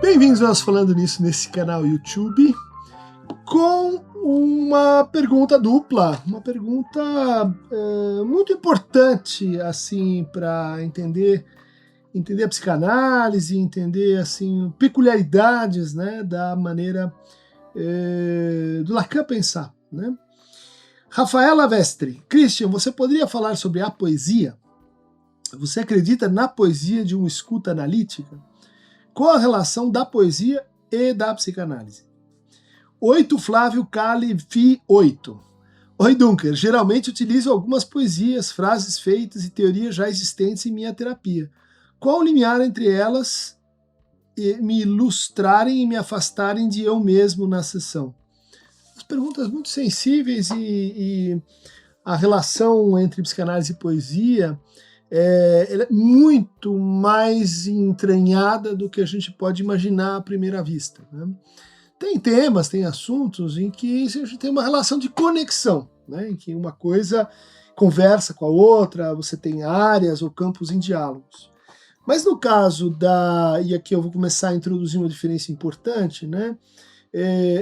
Bem-vindos nós falando nisso nesse canal YouTube com uma pergunta dupla, uma pergunta muito importante assim para entender a psicanálise, entender assim peculiaridades, né, da maneira do Lacan pensar, né? Rafaela Vestre: Christian, você poderia falar sobre a poesia? Você acredita na poesia de uma escuta analítica? Qual a relação da poesia e da psicanálise? 8 Flávio Cali Fi 8. Oi Dunker, geralmente utilizo algumas poesias, frases feitas e teorias já existentes em minha terapia. Qual o limiar entre elas e me ilustrarem e me afastarem de eu mesmo na sessão? As perguntas muito sensíveis e a relação entre psicanálise e poesia ela é muito mais entranhada do que a gente pode imaginar à primeira vista, né? Tem temas, tem assuntos em que a gente tem uma relação de conexão, né? Em que uma coisa conversa com a outra, você tem áreas ou campos em diálogos. Mas no caso e aqui eu vou começar a introduzir uma diferença importante, né?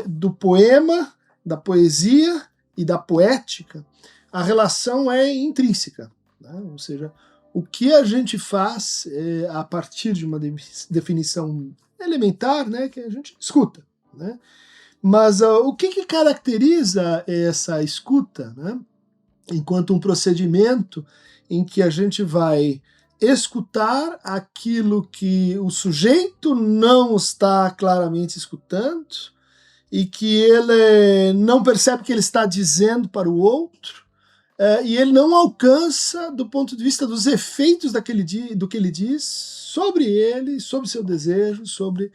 Do poema, da poesia e da poética, a relação é intrínseca, né? Ou seja, o que a gente faz a partir de uma definição elementar, né, que a gente escuta, né? Mas o que caracteriza essa escuta, né, enquanto um procedimento em que a gente vai escutar aquilo que o sujeito não está claramente escutando e que ele não percebe que ele está dizendo para o outro, e ele não alcança do ponto de vista dos efeitos do que ele diz sobre ele, sobre seu desejo, sobre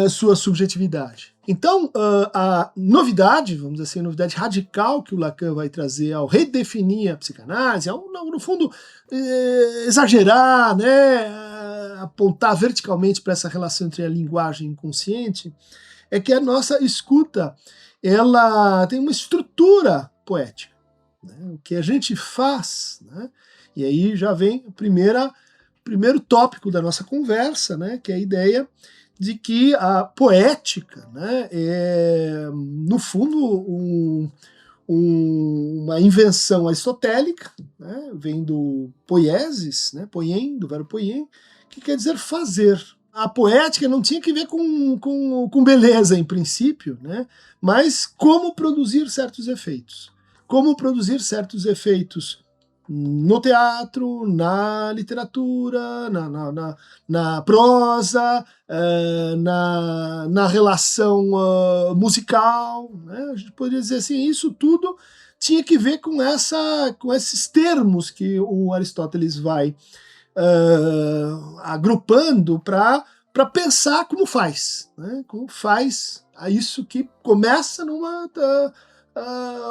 sua subjetividade. Então, a novidade, vamos dizer assim, a novidade radical que o Lacan vai trazer ao redefinir a psicanálise, ao, no fundo, exagerar, né, apontar verticalmente para essa relação entre a linguagem e o inconsciente, é que a nossa escuta ela tem uma estrutura poética. O que a gente faz, né? E aí já vem o primeiro tópico da nossa conversa, né? Que é a ideia de que a poética, né, é, no fundo, uma invenção aristotélica, né, vem do poiesis, né, poien, do verbo poien, que quer dizer fazer. A poética não tinha que ver com beleza, em princípio, né, mas como produzir certos efeitos. Como produzir certos efeitos no teatro, na literatura, na prosa, na relação musical, né? A gente poderia dizer assim, isso tudo tinha que ver com esses termos que o Aristóteles vai agrupando para pensar como faz, né? Como faz isso que começa numa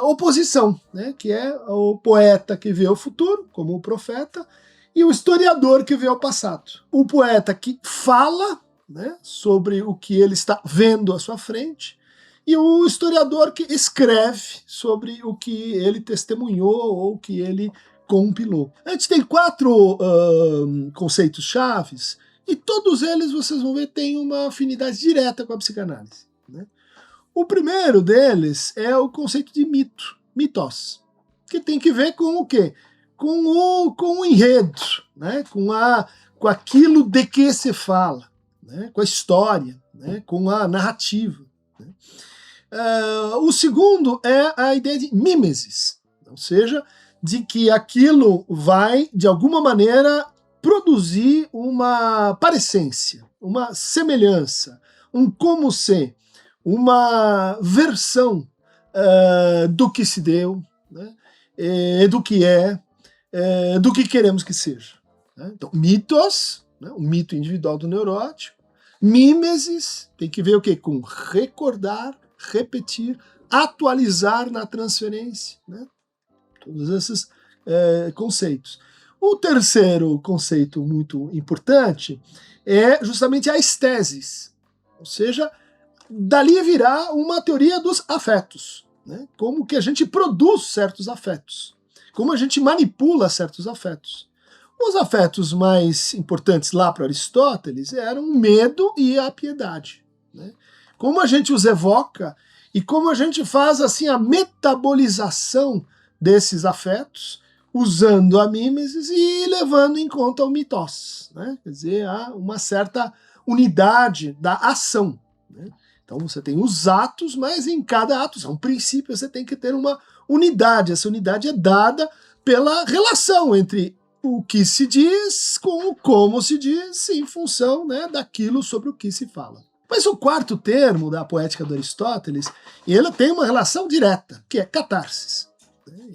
oposição, né, que é o poeta que vê o futuro, como o profeta, e o historiador que vê o passado. O poeta que fala, né, sobre o que ele está vendo à sua frente, e o historiador que escreve sobre o que ele testemunhou ou que ele compilou. A gente tem 4 conceitos chaves, e todos eles, vocês vão ver, têm uma afinidade direta com a psicanálise, né? O primeiro deles é o conceito de mito, mitos, que tem que ver com o quê? Com o enredo, né? com aquilo de que se fala, né? Com a história, né? Com a narrativa, né? O segundo é a ideia de mimesis, ou seja, de que aquilo vai, de alguma maneira, produzir uma parecência, uma semelhança, um como se, uma versão do que se deu, né, do que do que queremos que seja, né? Então, mitos, né, o mito individual do neurótico, mimesis, tem que ver o quê? Com recordar, repetir, atualizar na transferência, né? Todos esses conceitos. O terceiro conceito muito importante é justamente a estesis, ou seja, dali virá uma teoria dos afetos, né? Como que a gente produz certos afetos, como a gente manipula certos afetos. Os afetos mais importantes lá para Aristóteles eram o medo e a piedade, né? Como a gente os evoca e como a gente faz assim a metabolização desses afetos, usando a mimesis e levando em conta o mitós, né? Quer dizer, há uma certa unidade da ação, né? Então você tem os atos, mas em cada ato, é um princípio, você tem que ter uma unidade. Essa unidade é dada pela relação entre o que se diz com o como se diz, em função, né, daquilo sobre o que se fala. Mas o quarto termo da poética do Aristóteles, ele tem uma relação direta, que é catarsis.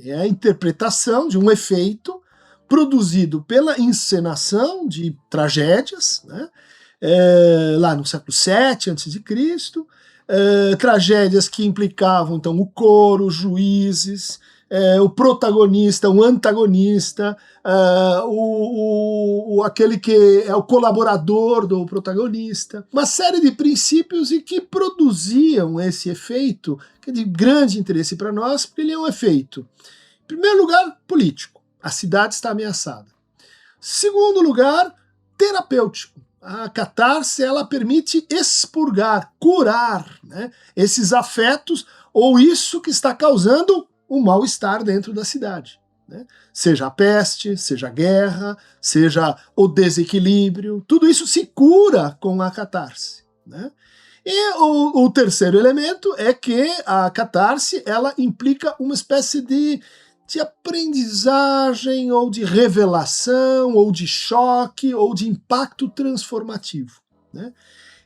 É a interpretação de um efeito produzido pela encenação de tragédias, né, lá no século VII a.C., tragédias que implicavam então o coro, os juízes, o protagonista, o antagonista, aquele que é o colaborador do protagonista, uma série de princípios e que produziam esse efeito, que é de grande interesse para nós, porque ele é um efeito, em primeiro lugar, político. A cidade está ameaçada. Segundo lugar, terapêutico. A catarse, ela permite expurgar, curar, né, esses afetos ou isso que está causando o mal-estar dentro da cidade, né? Seja a peste, seja a guerra, seja o desequilíbrio, tudo isso se cura com a catarse, né? E o terceiro elemento é que a catarse, ela implica uma espécie de aprendizagem, ou de revelação, ou de choque, ou de impacto transformativo, né?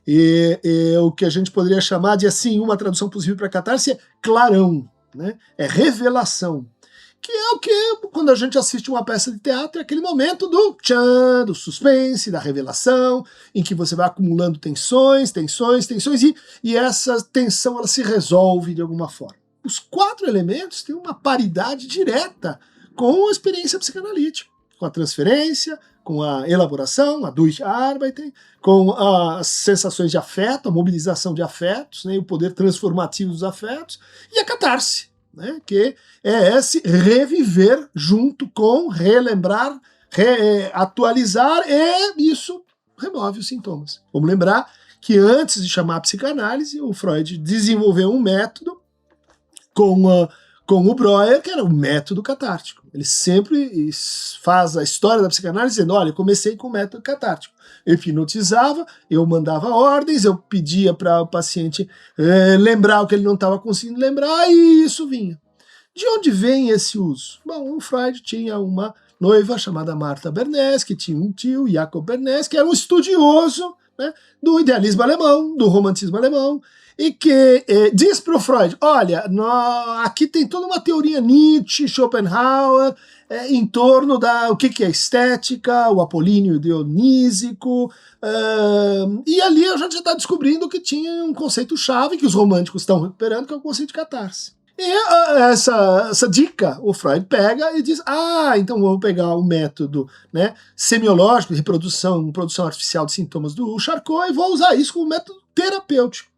E o que a gente poderia chamar de, assim, uma tradução possível para catarse é clarão, né? É revelação, que é o que, quando a gente assiste uma peça de teatro, é aquele momento do tchan, do suspense, da revelação, em que você vai acumulando tensões, e essa tensão ela se resolve de alguma forma. Os quatro elementos têm uma paridade direta com a experiência psicanalítica, com a transferência, com a elaboração, a Durcharbeiten, com as sensações de afeto, a mobilização de afetos, né, o poder transformativo dos afetos, e a catarse, né, que é esse reviver junto com, relembrar, atualizar, e isso remove os sintomas. Vamos lembrar que antes de chamar a psicanálise, o Freud desenvolveu um método com o Breuer, que era o método catártico. Ele sempre faz a história da psicanálise dizendo, olha, eu comecei com o método catártico. Eu hipnotizava, eu mandava ordens, eu pedia para o paciente lembrar o que ele não estava conseguindo lembrar, e isso vinha. De onde vem esse uso? Bom, o Freud tinha uma noiva chamada Martha Bernays, que tinha um tio, Jacob Bernays, que era um estudioso, né, do idealismo alemão, do romantismo alemão, e que diz para o Freud, olha, aqui tem toda uma teoria Nietzsche, Schopenhauer, em torno da o que é estética, o apolíneo dionísico, e ali a gente já está descobrindo que tinha um conceito-chave que os românticos estão recuperando, que é o conceito de catarse. E essa dica o Freud pega e diz, então vou pegar o método, né, semiológico de produção artificial de sintomas do Charcot e vou usar isso como método terapêutico.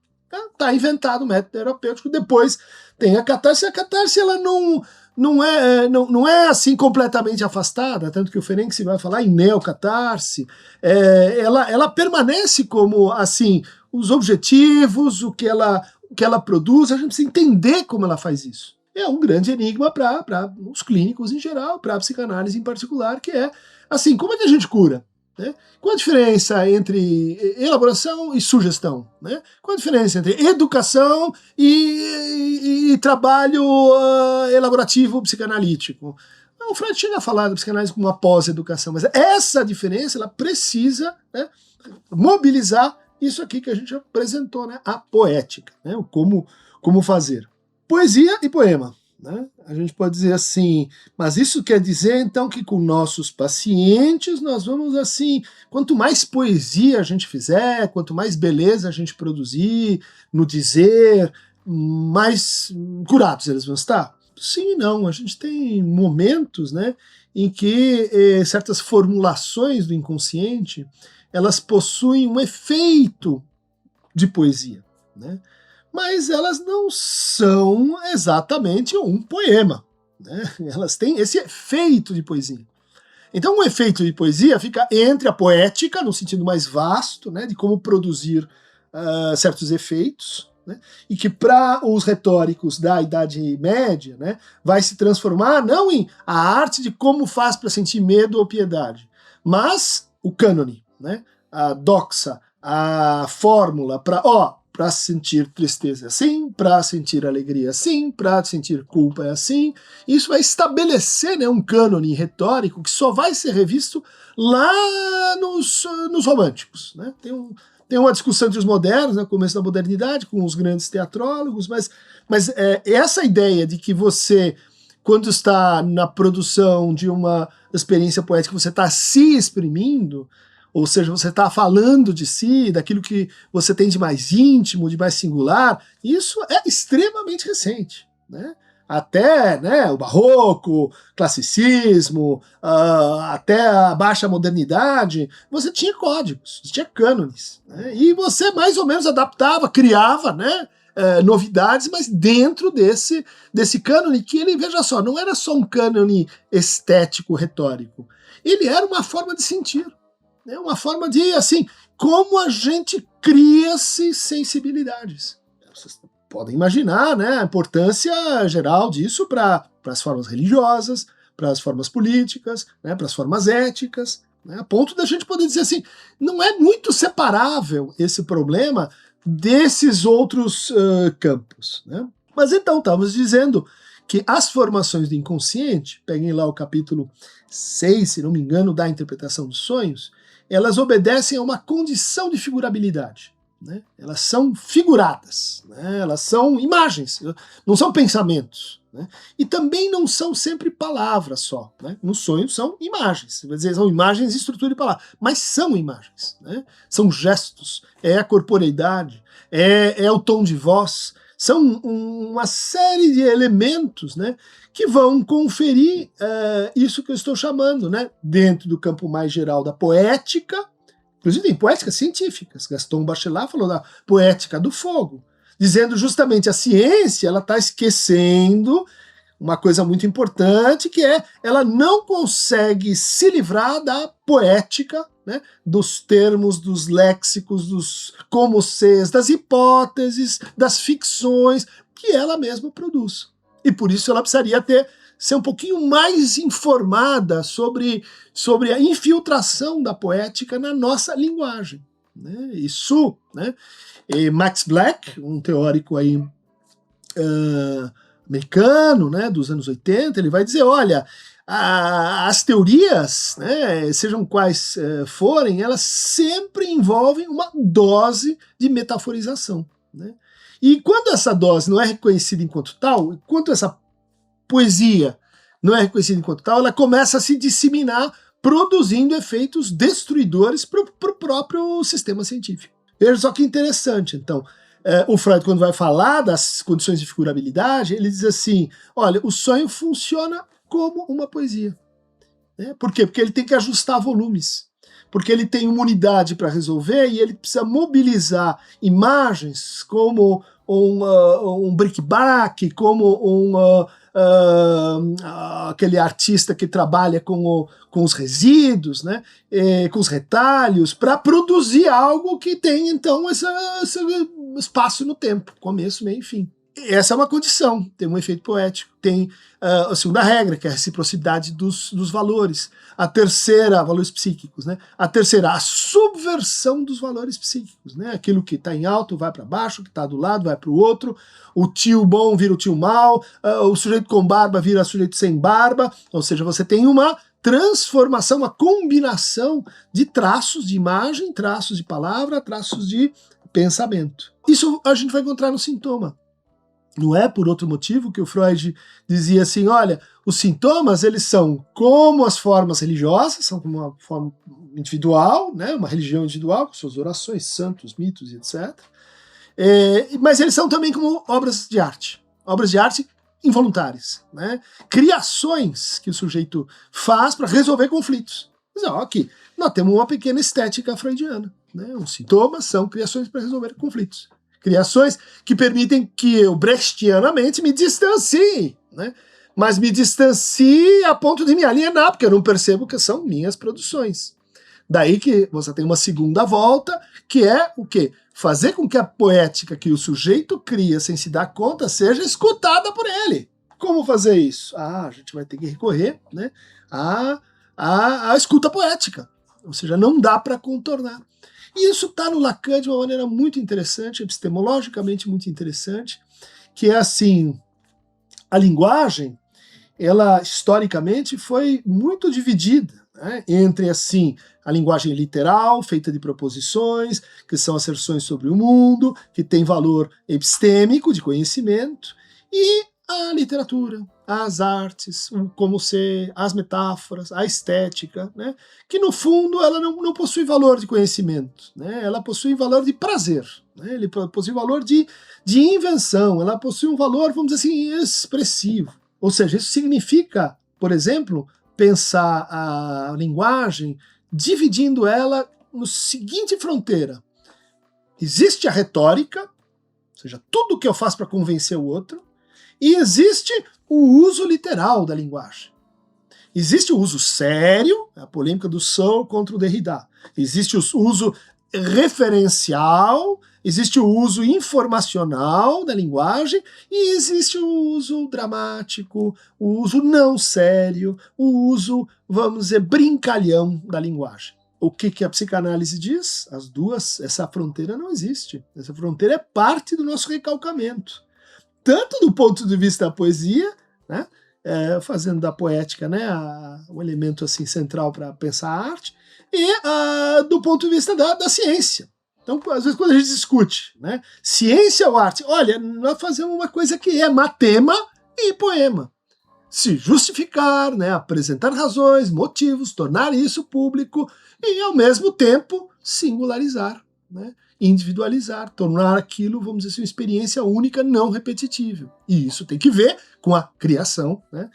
Tá inventado o método terapêutico. Depois tem a catarse. A catarse ela não é assim completamente afastada, tanto que o Ferenczi vai falar em neocatarse. Ela permanece como assim os objetivos, o que ela produz. A gente precisa entender como ela faz isso. É um grande enigma para os clínicos em geral, para a psicanálise em particular, que é assim, como é que a gente cura? Né? Qual a diferença entre elaboração e sugestão? Né? Qual a diferença entre educação e trabalho elaborativo psicanalítico? O Freud chega a falar da psicanálise como uma pós-educação, mas essa diferença ela precisa, né, mobilizar isso aqui que a gente apresentou, né, a poética, né, o como fazer. Poesia e poema. Né? A gente pode dizer assim, mas isso quer dizer então que com nossos pacientes nós vamos assim, quanto mais poesia a gente fizer, quanto mais beleza a gente produzir no dizer, mais curados eles vão estar? Sim e não, a gente tem momentos, né, em que certas formulações do inconsciente, elas possuem um efeito de poesia, né? Mas elas não são exatamente um poema, né? Elas têm esse efeito de poesia. Então o efeito de poesia fica entre a poética, no sentido mais vasto, né, de como produzir certos efeitos, né, e que para os retóricos da Idade Média, né, vai se transformar não em a arte de como faz para sentir medo ou piedade, mas o cânone, né, a doxa, a fórmula para sentir tristeza é assim, para sentir alegria é assim, para sentir culpa é assim. Isso vai estabelecer, né, um cânone retórico que só vai ser revisto lá nos românticos, né? Tem uma discussão entre os modernos, no né, começo da modernidade, com os grandes teatrólogos, mas essa ideia de que você, quando está na produção de uma experiência poética, você está se exprimindo, ou seja, você está falando de si, daquilo que você tem de mais íntimo, de mais singular, isso é extremamente recente, né? Até, né, o barroco, classicismo, até a baixa modernidade, você tinha códigos, você tinha cânones, né? E você mais ou menos adaptava, criava, né, novidades, mas dentro desse cânone que ele, veja só, não era só um cânone estético, retórico, ele era uma forma de sentir. É uma forma de, assim, como a gente cria-se sensibilidades. Vocês podem imaginar, né, a importância geral disso para as formas religiosas, para as formas políticas, né, para as formas éticas, né, a ponto da gente poder dizer assim, não é muito separável esse problema desses outros campos, né? Mas então, estávamos dizendo que as formações do inconsciente, peguem lá o capítulo 6, se não me engano, da interpretação dos sonhos, elas obedecem a uma condição de figurabilidade, né? Elas são figuradas, né? Elas são imagens, não são pensamentos, né? E também não são sempre palavras só, né? Nos sonhos são imagens, você vai dizer, são imagens de estrutura de palavra, mas são imagens, né? São gestos, é a corporeidade, é o tom de voz, são uma série de elementos, né, que vão conferir isso que eu estou chamando, né, dentro do campo mais geral da poética, inclusive tem poéticas científicas. Gaston Bachelard falou da poética do fogo, dizendo justamente a ciência ela está esquecendo uma coisa muito importante, que é ela não consegue se livrar da poética, né, dos termos, dos léxicos, dos como ses, das hipóteses, das ficções que ela mesma produz. E por isso ela precisaria ser um pouquinho mais informada sobre a infiltração da poética na nossa linguagem, né? Isso, né? E Max Black, um teórico aí americano, né, dos anos 80, ele vai dizer, olha, as teorias, né, sejam quais forem, elas sempre envolvem uma dose de metaforização, né? E quando essa dose não é reconhecida enquanto tal, enquanto essa poesia não é reconhecida enquanto tal, ela começa a se disseminar, produzindo efeitos destruidores para o próprio sistema científico. Veja só que interessante, então, o Freud, quando vai falar das condições de figurabilidade, ele diz assim, olha, o sonho funciona como uma poesia. Né? Por quê? Porque ele tem que ajustar volumes, porque ele tem uma unidade para resolver e ele precisa mobilizar imagens como um bric-brac, como aquele artista que trabalha com os resíduos, né, com os retalhos, para produzir algo que tem, então, esse espaço no tempo, começo, meio e fim. Essa é uma condição, tem um efeito poético. Tem a segunda regra, que é a reciprocidade dos valores. A terceira, valores psíquicos, né? A terceira, a subversão dos valores psíquicos, né? Aquilo que está em alto vai para baixo, o que está do lado vai para o outro, o tio bom vira o tio mau, o sujeito com barba vira sujeito sem barba, ou seja, você tem uma transformação, uma combinação de traços de imagem, traços de palavra, traços de pensamento. Isso a gente vai encontrar no sintoma. Não é por outro motivo que o Freud dizia assim, olha, os sintomas eles são como as formas religiosas, são como uma forma individual, né, uma religião individual, com suas orações, santos, mitos e etc. Mas eles são também como obras de arte involuntárias, né, criações que o sujeito faz para resolver conflitos. Mas, aqui, nós temos uma pequena estética freudiana. Né, os sintomas são criações para resolver conflitos. Criações que permitem que eu, brechtianamente, me distancie, né? mas me distancie a ponto de me alienar, porque eu não percebo que são minhas produções. Daí que você tem uma segunda volta, que é o quê? Fazer com que a poética que o sujeito cria sem se dar conta seja escutada por ele. Como fazer isso? A gente vai ter que recorrer, né, à escuta poética. Ou seja, não dá para contornar. E isso está no Lacan de uma maneira muito interessante, epistemologicamente muito interessante, que é assim, a linguagem, ela historicamente foi muito dividida, né, entre assim, a linguagem literal, feita de proposições, que são asserções sobre o mundo, que tem valor epistêmico, de conhecimento, e a literatura, as artes, como ser, as metáforas, a estética, né, que no fundo ela não possui valor de conhecimento, né, ela possui valor de prazer, né, ele possui valor de invenção, ela possui um valor, vamos dizer assim, expressivo. Ou seja, isso significa, por exemplo, pensar a linguagem dividindo ela no seguinte fronteira. Existe a retórica, ou seja, tudo que eu faço para convencer o outro, e existe o uso literal da linguagem. Existe o uso sério, a polêmica do Searle contra o Derrida. Existe o uso referencial, existe o uso informacional da linguagem e existe o uso dramático, o uso não sério, o uso, vamos dizer, brincalhão da linguagem. O que a psicanálise diz? As duas, essa fronteira não existe. Essa fronteira é parte do nosso recalcamento. Tanto do ponto de vista da poesia, né, fazendo da poética, né, um elemento assim central para pensar a arte, e do ponto de vista da ciência. Então, às vezes, quando a gente discute, né, ciência ou arte, olha, nós fazemos uma coisa que é matema e poema. Se justificar, né, apresentar razões, motivos, tornar isso público e, ao mesmo tempo, singularizar, né, individualizar, tornar aquilo, vamos dizer assim, uma experiência única, não repetitível. E isso tem que ver com a criação, né,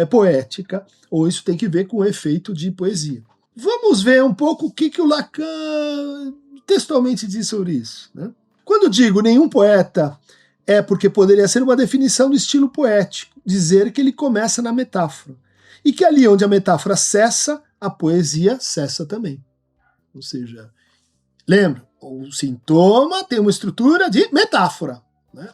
poética, ou isso tem que ver com o efeito de poesia. Vamos ver um pouco o que o Lacan textualmente diz sobre isso, né? Quando digo nenhum poeta, é porque poderia ser uma definição do estilo poético, dizer que ele começa na metáfora, e que ali onde a metáfora cessa, a poesia cessa também. Ou seja, lembra, o sintoma tem uma estrutura de metáfora, né?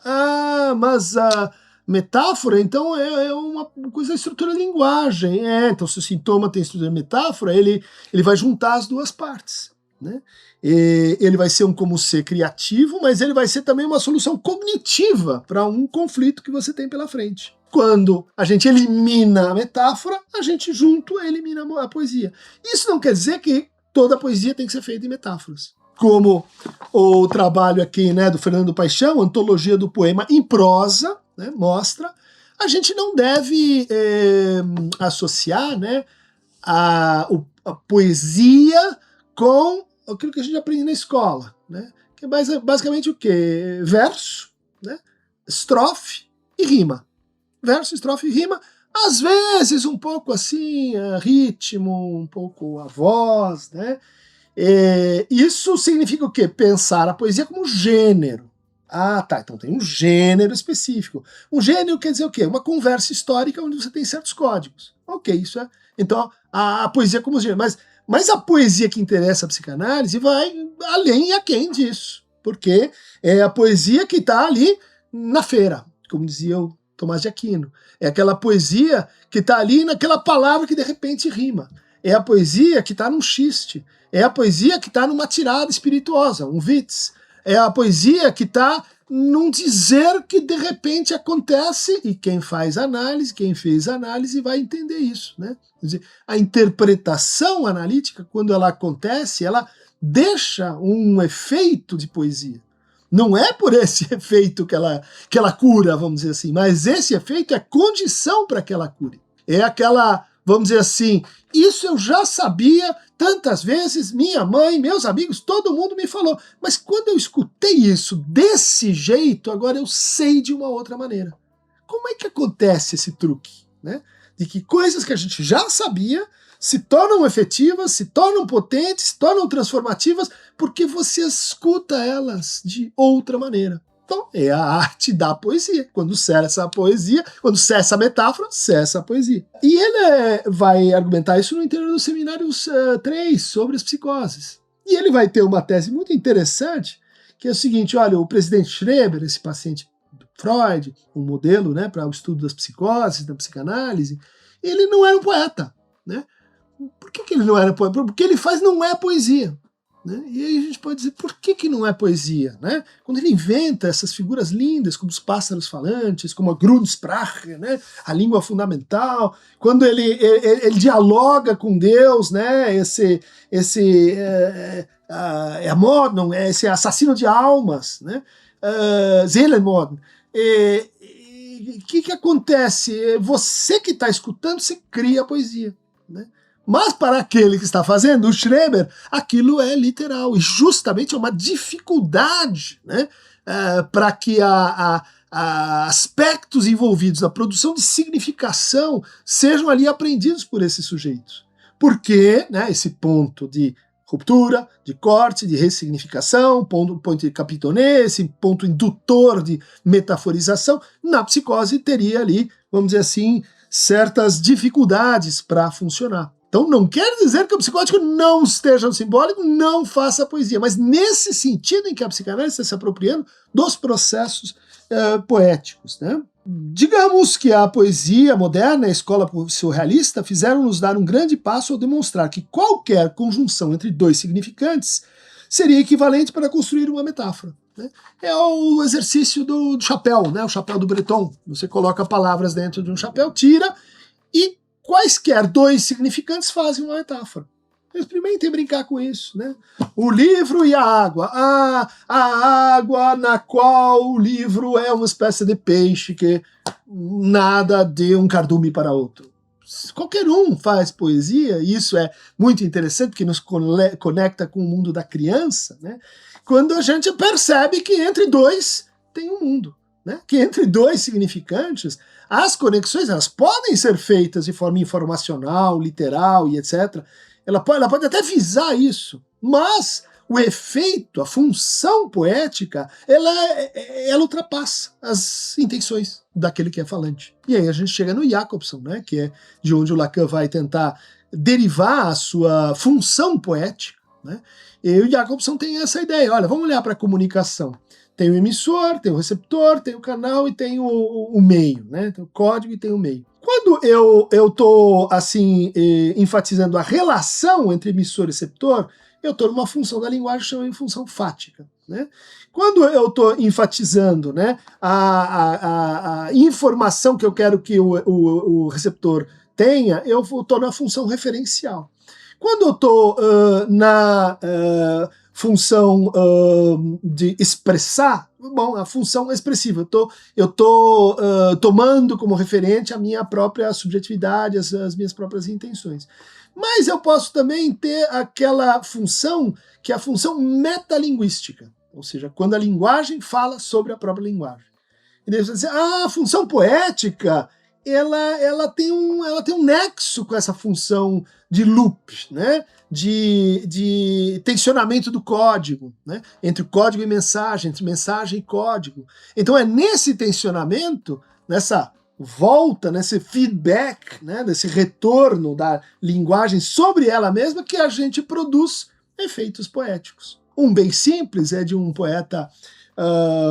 Mas a metáfora, então, é uma coisa da estrutura da linguagem. Então, se o sintoma tem estrutura de metáfora, ele vai juntar as duas partes, né? Ele vai ser como ser criativo, mas ele vai ser também uma solução cognitiva para um conflito que você tem pela frente. Quando a gente elimina a metáfora, a gente junto elimina a poesia. Isso não quer dizer que toda a poesia tem que ser feita em metáforas. Como o trabalho aqui, né, do Fernando Paixão, Antologia do Poema em Prosa, né, mostra, a gente não deve associar, né, a poesia com aquilo que a gente aprende na escola, né, que é basicamente o quê? Verso, né, estrofe e rima. Verso, estrofe e rima, às vezes um pouco assim, ritmo, um pouco a voz, né? Isso significa o quê? Pensar a poesia como gênero. Tá, então tem um gênero específico. Um gênero quer dizer o quê? Uma conversa histórica onde você tem certos códigos. Ok, isso é. Então, a poesia como gênero. Mas a poesia que interessa a psicanálise vai além e aquém disso. Porque é a poesia que está ali na feira, como dizia o Tomás de Aquino. É aquela poesia que está ali naquela palavra que de repente rima. É a poesia que está num xiste. É a poesia que está numa tirada espirituosa, um witz. É a poesia que está num dizer que de repente acontece e quem faz análise, quem fez análise vai entender isso, né? Quer dizer, a interpretação analítica, quando ela acontece, ela deixa um efeito de poesia. Não é por esse efeito que ela cura, vamos dizer assim, mas esse efeito é condição para que ela cure. É aquela, vamos dizer assim, isso eu já sabia tantas vezes, minha mãe, meus amigos, todo mundo me falou, mas quando eu escutei isso desse jeito, agora eu sei de uma outra maneira. Como é que acontece esse truque, né? De que coisas que a gente já sabia se tornam efetivas, se tornam potentes, se tornam transformativas, porque você escuta elas de outra maneira. Então, é a arte da poesia. Quando cessa a poesia, quando cessa a metáfora, cessa a poesia. E ele vai argumentar isso no interior dos seminários 3, sobre as psicoses. E ele vai ter uma tese muito interessante, que é o seguinte: olha, o presidente Schreber, esse paciente do Freud, um modelo, né, para o estudo das psicoses, da psicanálise, ele não era um poeta, né? Por que ele não era poeta? Porque o que ele faz não é poesia. Né? E aí a gente pode dizer, por que não é poesia? Né? Quando ele inventa essas figuras lindas, como os pássaros falantes, como a Grundsprache, né? A língua fundamental, quando ele dialoga com Deus, né? esse assassino de almas, né? Seelenmord. O que acontece? Você que está escutando, você cria a poesia. Né? Mas para aquele que está fazendo, o Schreber, aquilo é literal. E justamente é uma dificuldade, né, para que aspectos envolvidos na produção de significação sejam ali aprendidos por esses sujeitos. Porque, né, esse ponto de ruptura, de corte, de ressignificação, ponto de Capitonê, esse ponto indutor de metaforização, na psicose teria ali, vamos dizer assim, certas dificuldades para funcionar. Então não quer dizer que o psicótico não esteja no simbólico, não faça poesia, mas nesse sentido em que a psicanálise está se apropriando dos processos poéticos. Né? Digamos que a poesia moderna e a escola surrealista fizeram-nos dar um grande passo ao demonstrar que qualquer conjunção entre dois significantes seria equivalente para construir uma metáfora. Né? É o exercício do chapéu, né? O chapéu do Breton. Você coloca palavras dentro de um chapéu, tira e quaisquer dois significantes fazem uma metáfora. Experimentem brincar com isso. Né? O livro e a água. A água na qual o livro é uma espécie de peixe que nada de um cardume para outro. Qualquer um faz poesia, e isso é muito interessante, porque nos conecta com o mundo da criança, né? Quando a gente percebe que entre dois tem um mundo. Né? Que entre dois significantes, as conexões elas podem ser feitas de forma informacional, literal e etc. Ela pode até visar isso, mas o efeito, a função poética, ela ultrapassa as intenções daquele que é falante. E aí a gente chega no Jacobson, né, que é de onde o Lacan vai tentar derivar a sua função poética. Né? E o Jacobson tem essa ideia, olha, vamos olhar para a comunicação. Tem o emissor, tem o receptor, tem o canal e tem o meio, né? Tem o código e tem o meio. Quando eu estou assim, enfatizando a relação entre emissor e receptor, eu estou numa função da linguagem chamada de função fática. Né? Quando eu estou enfatizando, né, a informação que eu quero que o receptor tenha, eu estou na função referencial. Quando eu estou na função de expressar, bom, a função expressiva, eu tô tomando como referente a minha própria subjetividade, as minhas próprias intenções. Mas eu posso também ter aquela função que é a função metalinguística, ou seja, quando a linguagem fala sobre a própria linguagem. E daí você diz, a função poética ela tem um nexo com essa função de loop, né? de tensionamento do código, né? Entre código e mensagem, entre mensagem e código. Então é nesse tensionamento, nessa volta, nesse feedback, né? Nesse retorno da linguagem sobre ela mesma, que a gente produz efeitos poéticos. Um bem simples é de um poeta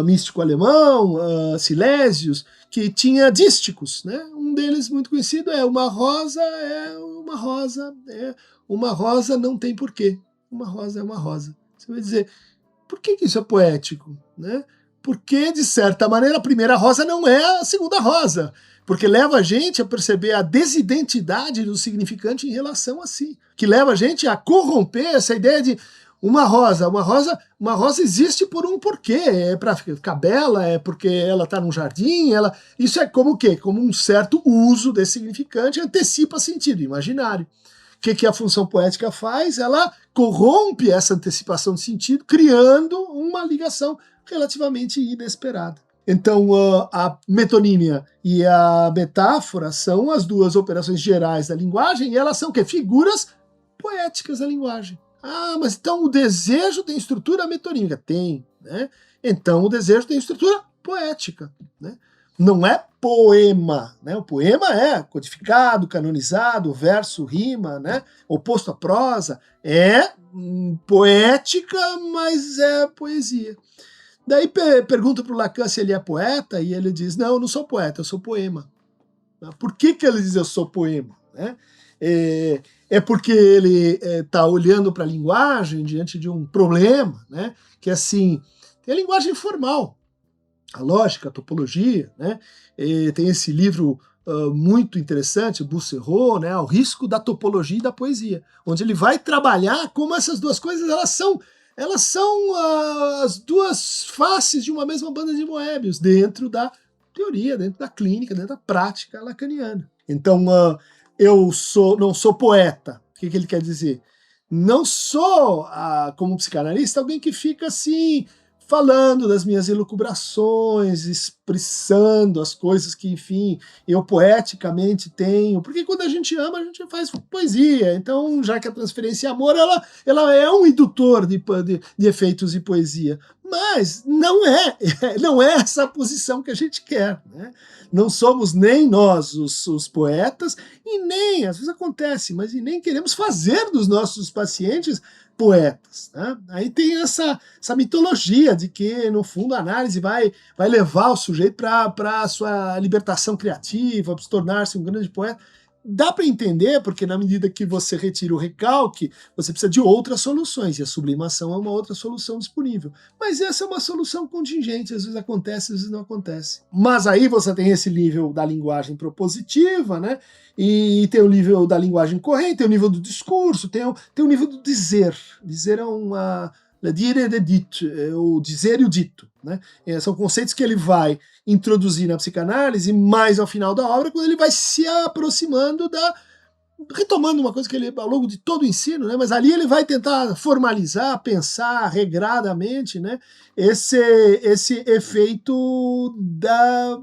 místico alemão, Silésios, que tinha dísticos, né? Um deles muito conhecido é uma rosa não tem porquê. Uma rosa é uma rosa. Você vai dizer, por que isso é poético? Né? Porque, de certa maneira, a primeira rosa não é a segunda rosa. Porque leva a gente a perceber a desidentidade do significante em relação a si. Que leva a gente a corromper essa ideia de uma rosa existe por um porquê, é para ficar bela, é porque ela está num jardim, isso é como o quê? Como um certo uso desse significante, antecipa sentido imaginário. O que a função poética faz? Ela corrompe essa antecipação de sentido, criando uma ligação relativamente inesperada. Então, a metonímia e a metáfora são as duas operações gerais da linguagem, e elas são o quê? Figuras poéticas da linguagem. Mas então o desejo tem estrutura metonímica? Tem. né? Então o desejo tem estrutura poética, né? Não é poema, né? O poema é codificado, canonizado, verso, rima, né? Oposto à prosa, é poética, mas é poesia. Daí pergunta para o Lacan se ele é poeta, e ele diz, não, eu não sou poeta, eu sou poema. Por que ele diz eu sou poema? Né? É porque ele está olhando para a linguagem diante de um problema, né? Que assim, tem a linguagem formal, a lógica, a topologia, né? Tem esse livro muito interessante, Busserot, né? O risco da topologia e da poesia, onde ele vai trabalhar como essas duas coisas elas são as duas faces de uma mesma banda de Moebius, dentro da teoria, dentro da clínica, dentro da prática lacaniana. Então, eu não sou poeta. O que ele quer dizer? Não sou, como psicanalista, alguém que fica assim, falando das minhas elucubrações, expressando as coisas que, enfim, eu poeticamente tenho. Porque quando a gente ama, a gente faz poesia. Então, já que a transferência é amor, ela é um indutor de efeitos de poesia. Mas não é essa a posição que a gente quer, né? Não somos nem nós os poetas, e nem, às vezes acontece, mas e nem queremos fazer dos nossos pacientes poetas, né? Aí tem essa mitologia de que, no fundo, a análise vai levar o sujeito para a sua libertação criativa, para se tornar-se um grande poeta. Dá para entender, porque na medida que você retira o recalque, você precisa de outras soluções, e a sublimação é uma outra solução disponível. Mas essa é uma solução contingente, às vezes acontece, às vezes não acontece. Mas aí você tem esse nível da linguagem propositiva, né? E tem o nível da linguagem corrente, tem o nível do discurso, tem o nível do dizer. Dizer é uma... dire et dit, o dizer e o dito, né? São conceitos que ele vai introduzir na psicanálise mais ao final da obra, quando ele vai se aproximando retomando uma coisa que ele, ao longo de todo o ensino, né? Mas ali ele vai tentar formalizar, pensar regradamente, né? Esse efeito da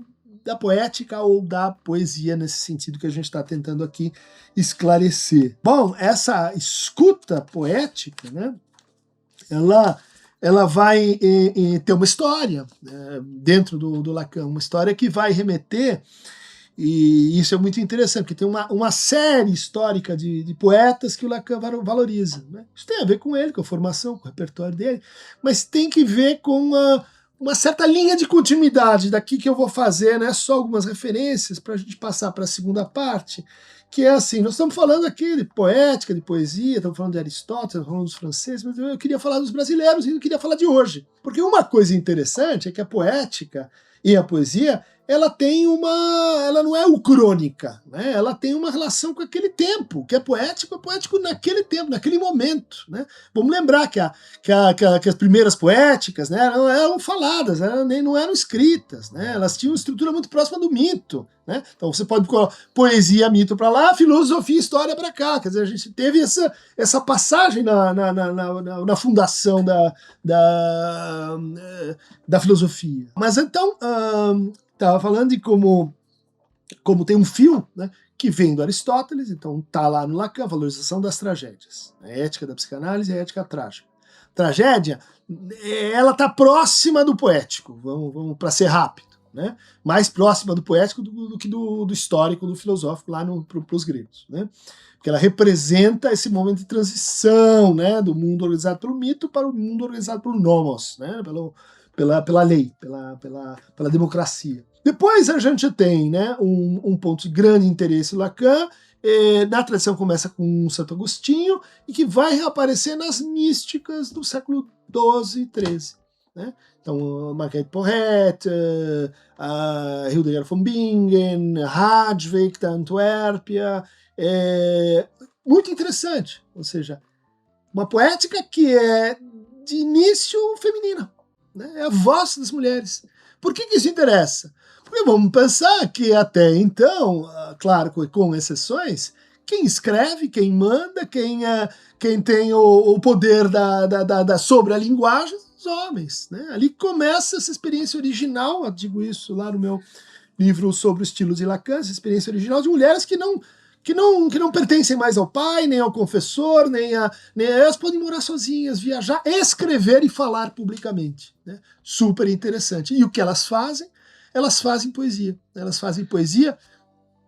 poética ou da poesia, nesse sentido que a gente está tentando aqui esclarecer. Bom, essa escuta poética, né? Ela vai ter uma história dentro do Lacan, uma história que vai remeter, e isso é muito interessante, porque tem uma série histórica de poetas que o Lacan valoriza, né? Isso tem a ver com ele, com a formação, com o repertório dele, mas tem que ver com uma certa linha de continuidade daqui que eu vou fazer, né? Só algumas referências para a gente passar para a segunda parte, que é assim, nós estamos falando aqui de poética, de poesia, estamos falando de Aristóteles, estamos falando dos franceses, mas eu queria falar dos brasileiros e eu queria falar de hoje. Porque uma coisa interessante é que a poética e a poesia, ela não é ucrônica, né? Ela tem uma relação com aquele tempo, que é poético naquele tempo, naquele momento, né? Vamos lembrar que as primeiras poéticas, né, não eram faladas, não eram escritas, né? Elas tinham uma estrutura muito próxima do mito, né? Então você pode colocar poesia, mito para lá, filosofia e história para cá. Quer dizer, a gente teve essa passagem na fundação da filosofia. Mas então, estava falando de como tem um fio, né, que vem do Aristóteles, então está lá no Lacan, a valorização das tragédias, a ética da psicanálise e a ética trágica. Tragédia, ela está próxima do poético, vamos para ser rápido, né? Mais próxima do poético do que do histórico, do filosófico lá para os gregos, né? Porque ela representa esse momento de transição, né, do mundo organizado pelo mito para o mundo organizado pelo nomos, né, pela lei, pela democracia. Depois a gente tem, né, um ponto de grande interesse Lacan, na tradição começa com Santo Agostinho, e que vai reaparecer nas místicas do século XII e XIII. Né? Então, Marguerite Porret, Hildegard von Bingen, Hadwig da Antuérpia, muito interessante, ou seja, uma poética que é de início feminina, né? É a voz das mulheres. Por que isso interessa? Porque vamos pensar que até então, claro, com exceções, quem escreve, quem manda, quem tem o poder sobre a linguagem, os homens, né? Ali começa essa experiência original, eu digo isso lá no meu livro sobre o estilo de Lacan, essa experiência original de mulheres que que não pertencem mais ao pai, nem ao confessor, elas podem morar sozinhas, viajar, escrever e falar publicamente, né? Super interessante. E o que elas fazem? Elas fazem poesia. Elas fazem poesia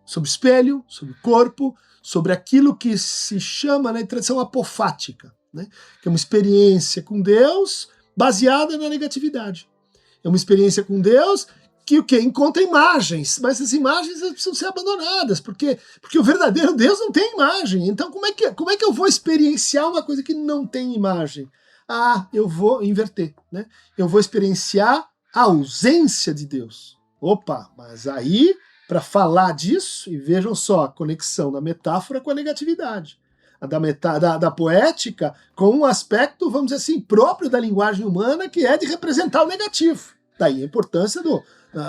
sobre o espelho, sobre o corpo, sobre aquilo que se chama na tradição apofática, né? Que é uma experiência com Deus baseada na negatividade. É uma experiência com Deus que o quê? Encontra imagens, mas as imagens precisam ser abandonadas, porque o verdadeiro Deus não tem imagem. Então como é que eu vou experienciar uma coisa que não tem imagem? Ah, eu vou inverter, né? Eu vou experienciar a ausência de Deus. Opa, mas aí, para falar disso, e vejam só a conexão da metáfora com a negatividade, da poética com um aspecto, vamos dizer assim, próprio da linguagem humana, que é de representar o negativo. Daí a importância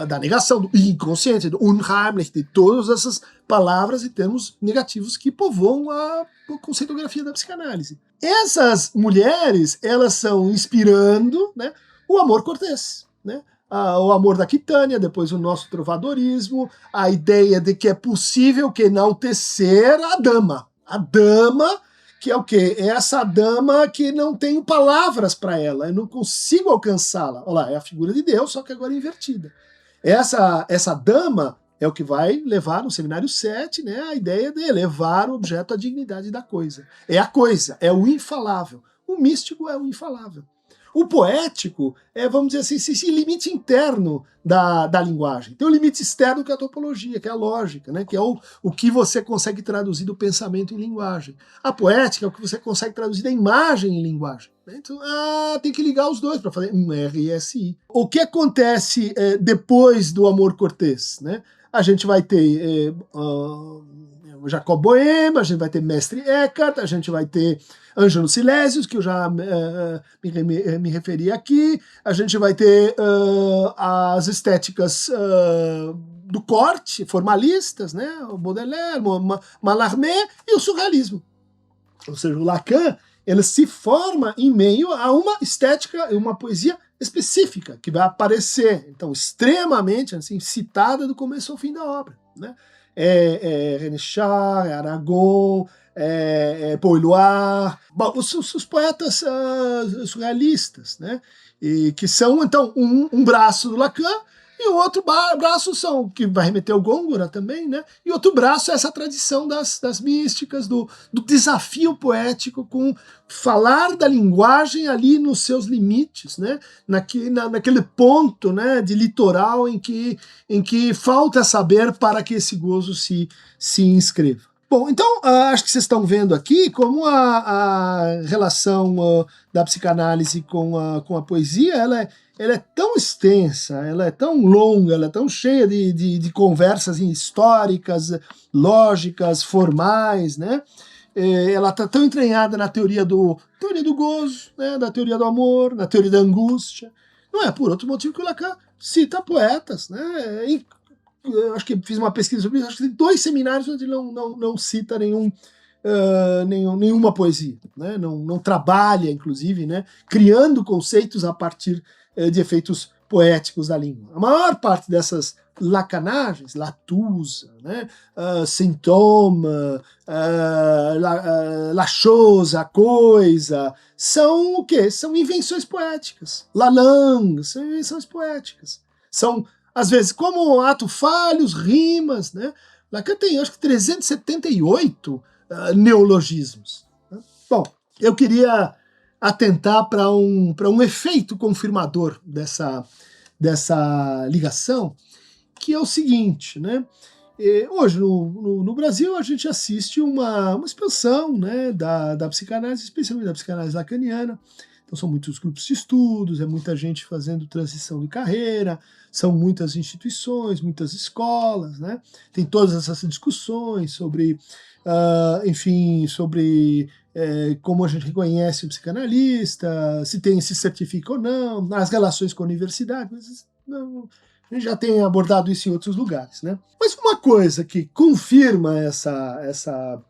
da negação, do inconsciente, do unheimlich, de todas essas palavras e termos negativos que povoam a conceitografia da psicanálise. Essas mulheres, elas são inspirando, né, o amor cortês, né? O amor da Quitânia, depois o nosso trovadorismo, a ideia de que é possível que enaltecer a dama. A dama, que é o quê? É essa dama que não tenho palavras para ela, eu não consigo alcançá-la. Olha lá, é a figura de Deus, só que agora invertida. Essa dama é o que vai levar no seminário 7, né, a ideia de elevar o objeto à dignidade da coisa. É a coisa, é o infalável. O místico é o infalável. O poético é, vamos dizer assim, esse limite interno da linguagem. Tem o limite externo que é a topologia, que é a lógica, né? Que é o que você consegue traduzir do pensamento em linguagem. A poética é o que você consegue traduzir da imagem em linguagem. Então, tem que ligar os dois para fazer um RSI. O que acontece depois do amor cortês, né? A gente vai ter Jacob Boehme, a gente vai ter Mestre Eckhart, a gente vai ter Ângelo Silesius, que eu já me referi aqui, a gente vai ter as estéticas do corte, formalistas, né? O Baudelaire, Mallarmé e o surrealismo. Ou seja, o Lacan, ele se forma em meio a uma estética, uma poesia específica, que vai aparecer, então, extremamente assim, citada do começo ao fim da obra, né? René Char, Aragon, Paul Éluard, os poetas surrealistas, né? E que são, então, um braço do Lacan, e o outro braço que vai remeter ao Gôngora também, né? E outro braço é essa tradição das místicas, do desafio poético com falar da linguagem ali nos seus limites, né? Naquele ponto, né, de litoral em que falta saber para que esse gozo se inscreva. Bom, então acho que vocês estão vendo aqui como a relação da psicanálise com a poesia, ela é tão extensa, ela é tão longa, ela é tão cheia de conversas históricas, lógicas, formais, né? Ela está tão entranhada na teoria do gozo, né? Da teoria do amor, na teoria da angústia. Não é por outro motivo que o Lacan cita poetas, né? Eu acho que fiz uma pesquisa sobre isso, acho que tem 2 seminários onde ele não cita nenhuma poesia, né? Não trabalha, inclusive, né, criando conceitos a partir de efeitos poéticos da língua. A maior parte dessas lacanagens, Latusa, né, Saint-Thomas, La Chose, a coisa, são o quê? São invenções poéticas. Lalande, são invenções poéticas. São, às vezes, como ato falhos, rimas, né? Lacan tem, acho que 378 neologismos. Né? Bom, eu queria atentar para um efeito confirmador dessa ligação, que é o seguinte, né? Hoje, no Brasil, a gente assiste uma expansão, né, da psicanálise, especialmente da psicanálise lacaniana. Então são muitos grupos de estudos, é muita gente fazendo transição de carreira, são muitas instituições, muitas escolas, né? Tem todas essas discussões sobre, enfim, sobre como a gente reconhece o psicanalista, se certifica ou não, as relações com a universidade, mas não, a gente já tem abordado isso em outros lugares, né? Mas uma coisa que confirma essa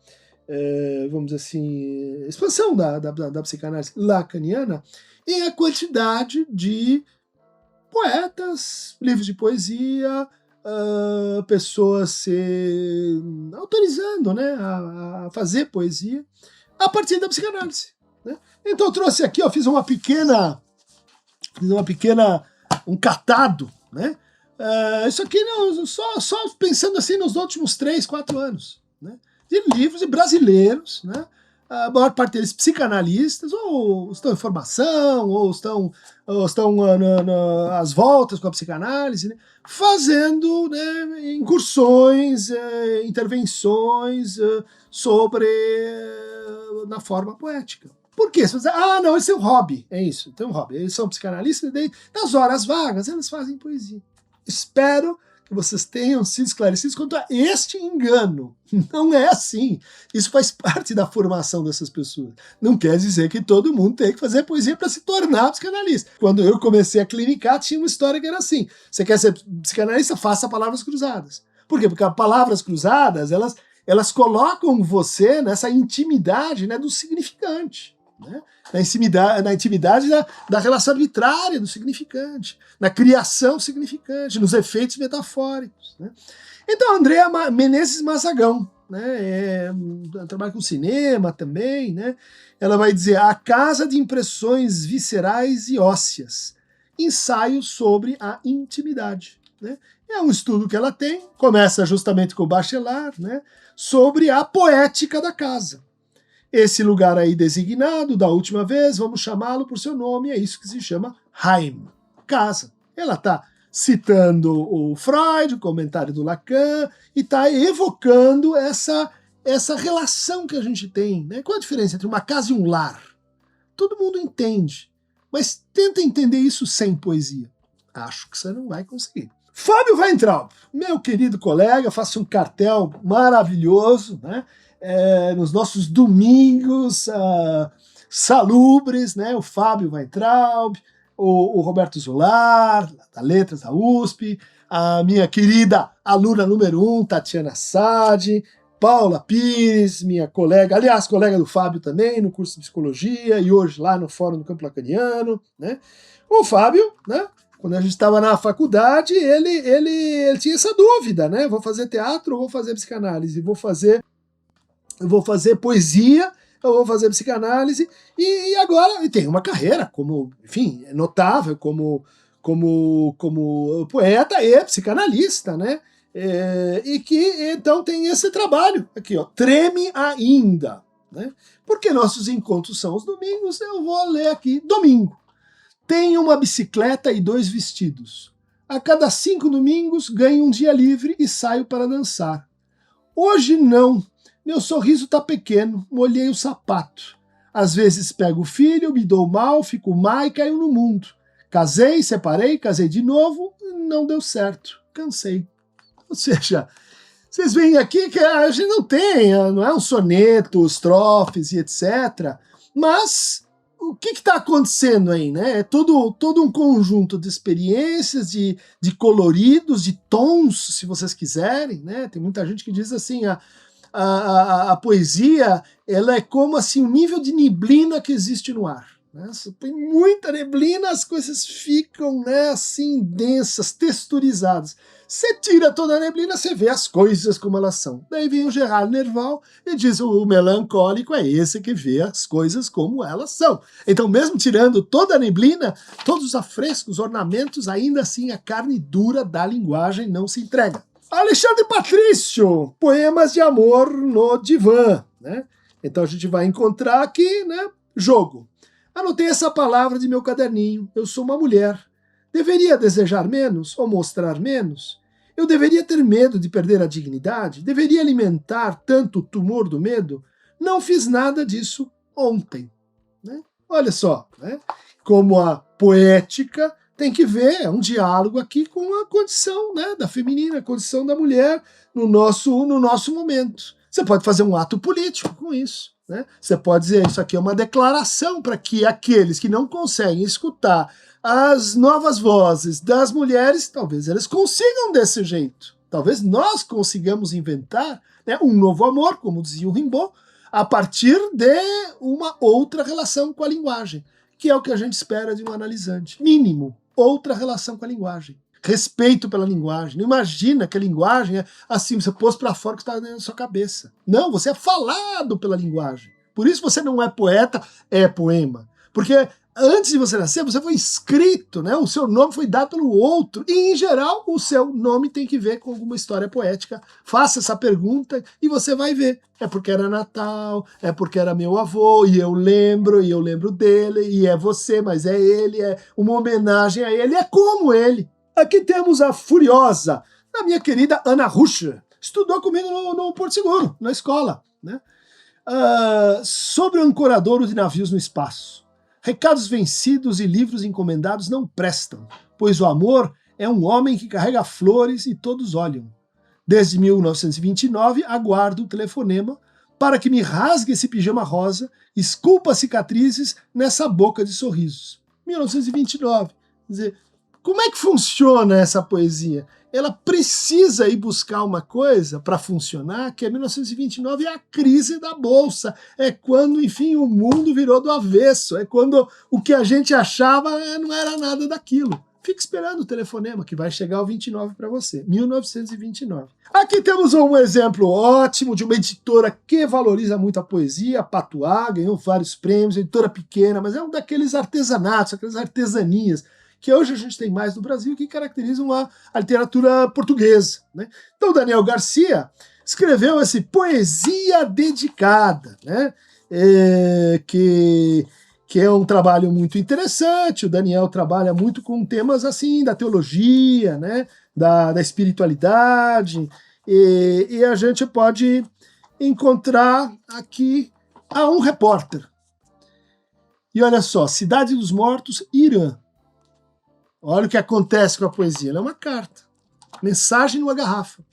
vamos dizer assim, expansão da psicanálise lacaniana é a quantidade de poetas, livros de poesia, pessoas se autorizando, né, a fazer poesia a partir da psicanálise, né? Então eu trouxe aqui, ó, fiz um catado, né? Isso aqui não, só pensando assim nos últimos 3, 4 anos, né? De livros de brasileiros, né? A maior parte deles psicanalistas, ou estão em formação, ou estão às voltas com a psicanálise, né? Fazendo, né, incursões, intervenções sobre na forma poética. Por quê? Você vai dizer, não, esse é um hobby. É isso, então é um hobby. Eles são psicanalistas, e daí, nas horas vagas, eles fazem poesia. Espero que vocês tenham sido esclarecidos quanto a este engano. Não é assim. Isso faz parte da formação dessas pessoas. Não quer dizer que todo mundo tem que fazer poesia para se tornar psicanalista. Quando eu comecei a clinicar, tinha uma história que era assim. Você quer ser psicanalista? Faça palavras cruzadas. Por quê? Porque as palavras cruzadas, elas colocam você nessa intimidade, né, do significante. Né? Na intimidade da relação arbitrária do significante, na criação significante, nos efeitos metafóricos. Né? Então, Andréa Menezes Mazagão, né, trabalha com cinema também, né? Ela vai dizer a casa de impressões viscerais e ósseas, ensaio sobre a intimidade. Né? É um estudo que ela tem, começa justamente com o Bachelard, né, sobre a poética da casa. Esse lugar aí designado, da última vez, vamos chamá-lo por seu nome, é isso que se chama Heim, casa. Ela está citando o Freud, o comentário do Lacan, e está evocando essa relação que a gente tem. Né? Qual a diferença entre uma casa e um lar? Todo mundo entende, mas tenta entender isso sem poesia. Acho que você não vai conseguir. Fábio Weintraub, meu querido colega, faça um cartel maravilhoso, né? Nos nossos domingos salubres, né? O Fábio Weintraub, o Roberto Zular, da Letras da USP, a minha querida aluna número 1, Tatiana Sade, Paula Pires, minha colega, aliás, colega do Fábio também, no curso de Psicologia, e hoje lá no Fórum do Campo Lacaniano, né? O Fábio, né? Quando a gente estava na faculdade, ele tinha essa dúvida, né? Vou fazer teatro ou vou fazer psicanálise? Eu vou fazer poesia, eu vou fazer psicanálise, e agora tem uma carreira como, enfim, notável, como poeta e psicanalista, né? E que então tem esse trabalho aqui, ó, treme ainda, né? Porque nossos encontros são os domingos, eu vou ler aqui, domingo. Tenho uma bicicleta e 2 vestidos. A cada 5 domingos ganho um dia livre e saio para dançar. Hoje não. Meu sorriso tá pequeno, molhei o sapato. Às vezes pego o filho, me dou mal, fico má e caio no mundo. Casei, separei, casei de novo, não deu certo. Cansei. Ou seja, vocês veem aqui que a gente não é um soneto, estrofes e etc. Mas o que está acontecendo aí, né? É todo um conjunto de experiências, de coloridos, de tons, se vocês quiserem, né? Tem muita gente que diz assim, a poesia, ela é como assim o nível de neblina que existe no ar. Né? Se tem muita neblina, as coisas ficam, né, assim densas, texturizadas. Você tira toda a neblina, você vê as coisas como elas são. Daí vem o Gerard Nerval e diz: o melancólico é esse que vê as coisas como elas são. Então, mesmo tirando toda a neblina, todos os afrescos, ornamentos, ainda assim a carne dura da linguagem não se entrega. Alexandre Patrício, Poemas de Amor no Divã. Né? Então a gente vai encontrar aqui, né, jogo. Anotei essa palavra de meu caderninho. Eu sou uma mulher. Deveria desejar menos ou mostrar menos? Eu deveria ter medo de perder a dignidade? Deveria alimentar tanto o tumor do medo? Não fiz nada disso ontem. Né? Olha só, né? Como a poética tem que ver um diálogo aqui com a condição, né, da feminina, a condição da mulher no nosso momento. Você pode fazer um ato político com isso. Né? Você pode dizer, isso aqui é uma declaração para que aqueles que não conseguem escutar as novas vozes das mulheres, talvez eles consigam desse jeito. Talvez nós consigamos inventar, né, um novo amor, como dizia o Rimbaud, a partir de uma outra relação com a linguagem, que é o que a gente espera de um analisante. Mínimo, outra relação com a linguagem. respeito pela linguagem. Não imagina que a linguagem é assim, você pôs para fora o que está dentro da sua cabeça. Não, você é falado pela linguagem. Por isso você não é poeta, é poema. Porque antes de você nascer, você foi escrito, né? O seu nome foi dado pelo outro. E, em geral, o seu nome tem que ver com alguma história poética. Faça essa pergunta e você vai ver. É porque era Natal, é porque era meu avô, e eu lembro dele, e é você, mas é ele, é uma homenagem a ele, é como ele. Aqui temos a Furiosa, a minha querida Ana Rucher. Estudou comigo no Porto Seguro, na escola, né? Sobre o ancoradouro de navios no espaço. Recados vencidos e livros encomendados não prestam, pois o amor é um homem que carrega flores e todos olham. Desde 1929 aguardo o telefonema para que me rasgue esse pijama rosa, esculpa cicatrizes nessa boca de sorrisos. 1929. Quer dizer, como é que funciona essa poesia? Ela precisa ir buscar uma coisa para funcionar, que é 1929, é a crise da Bolsa. É quando, enfim, o mundo virou do avesso. É quando o que a gente achava não era nada daquilo. Fique esperando o telefonema, que vai chegar ao 29 para você. 1929. Aqui temos um exemplo ótimo de uma editora que valoriza muito a poesia, a Patuá, ganhou vários prêmios, editora pequena, mas é um daqueles artesanatos, aquelas artesanias, que hoje a gente tem mais no Brasil, que caracterizam a literatura portuguesa, né? Então, Daniel Garcia escreveu essa poesia dedicada, né? Que é um trabalho muito interessante. O Daniel trabalha muito com temas assim da teologia, né? Da espiritualidade, e a gente pode encontrar aqui um repórter. E olha só, Cidade dos Mortos, Irã. Olha o que acontece com a poesia. Ela é uma carta. Mensagem numa garrafa.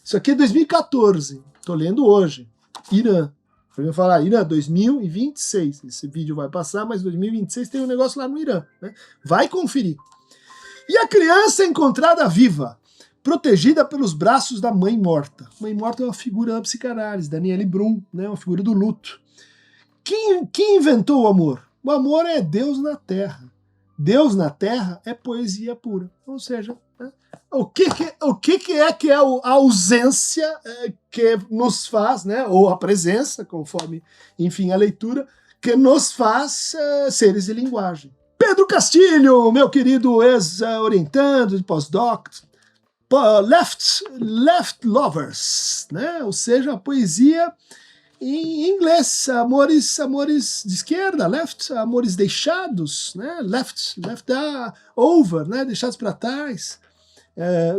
Isso aqui é 2014. Estou lendo hoje. Irã. Eu ia falar, Irã, 2026. Esse vídeo vai passar, mas 2026 tem um negócio lá no Irã, né? Vai conferir. E a criança é encontrada viva, protegida pelos braços da mãe morta. Mãe morta é uma figura da psicanálise, Daniele Brum, né? Uma figura do luto. Quem inventou o amor? O amor é Deus na Terra. Deus na Terra é poesia pura. Ou seja, né? o que é a ausência que nos faz, né? Ou a presença, conforme, enfim, a leitura, que nos faz seres de linguagem. Pedro Castilho, meu querido ex-orientando de pós-doc, left lovers, né? Ou seja, a poesia em inglês, amores de esquerda, left, amores deixados, né? Left over, né? Deixados para trás.